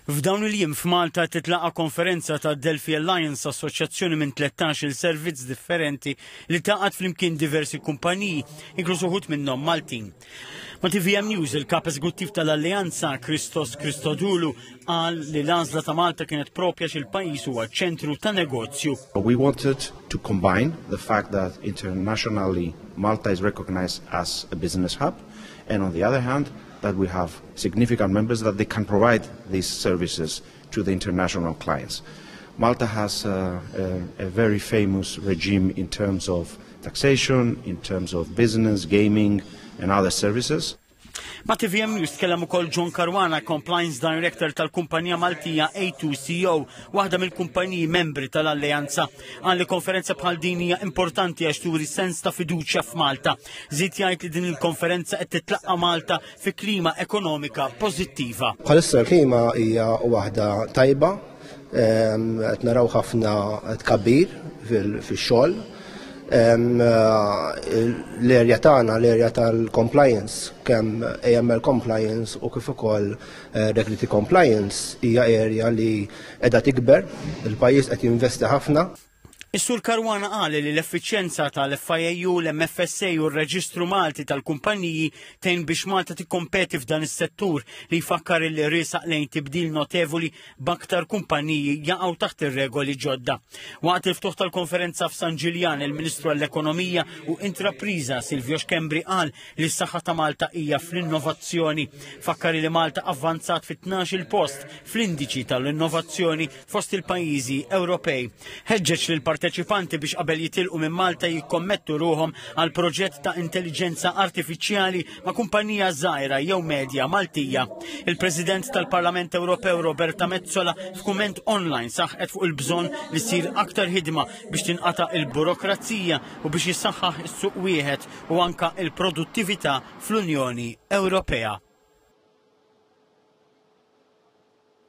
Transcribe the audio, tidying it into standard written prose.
F'dawn il-jiem f'Malta titlaqa konferenza ta' Delphi Alliance, assoċjazzjoni minn 13 servizz differenti li taqgħet flimkien diversi kumpaniji, inkluż uħud minnhom Maltin. Ma' TVM News il-kap eżekuttiv tal-Alleanza Christos Christodoulou qal li l-għażla ta' Malta kienet proprja x'il-pajjiż huwa ċentru ta' negozju. We wanted to combine the fact that internationally Malta is recognized as a business hub, and on the other hand that we have significant members that they can provide these services to the international clients. Malta has a very famous regime in terms of taxation, in terms of business, gaming and other services. Ma' TVM News tkellem ukoll John Caruana, Compliance Director tal-kumpanija Maltija A2CO, waħda mill-kumpaniji membri tal-Alleanza. Għan li konferenza bħal din hija importanti għax turi sens ta' fiduċja f'Malta. Żied jgħid li din il-konferenza qed titlaqqa Malta fi klima ekonomika pożittiva. Bħalissa l-klima hija waħda tajba, qed naraw ħafna tkabbir fix-xogħol. L-erja tagħna, l-erja tal-compliance, kemm AML compliance u kif ukoll regulatory compliance hija erja li qiegħda tikber, il-pajjiż qed jinvesti ħafna. Is-Sur Caruana qal li l-effiċjenza tal-FIAU, l-MFSA u r-Reġistru Malti tal-kumpaniji tgħin biex Malta tikkompeti f'dan is-settur li jfakkar li riesaq lejn tibdil notevoli b'aktar kumpaniji jaqgħu taħt ir-regoli ġodda. Waqt il-ftuħ tal-konferenza f'San Ġiljan, il-Ministru għall-Ekonomija u Intrapriża Silvio Xkembri qal li s-saħħa ta' Malta hija fl-innovazzjoni. Fakkar li Malta avvanzat fit-12 post fl-indiċi tal-innovazzjoni fost il-pajjiżi Ewropej. Ħeġġeġ lil parteċipanti biex qabel jitilqu minn Malta jikkommettu ruhom għal proġett ta' intelligenza artifiċjali ma' kumpanija żgħira jew medja Maltija. Il-President tal-Parlament Ewropew Roberta Metsola f'kumment online saħqet fuq il-bżonn li ssir aktar ħidma biex tinqata' il-burokrazija u biex jissaħħaħ is-suq wieħed u anke il-produttività fl-Unjoni Ewropea.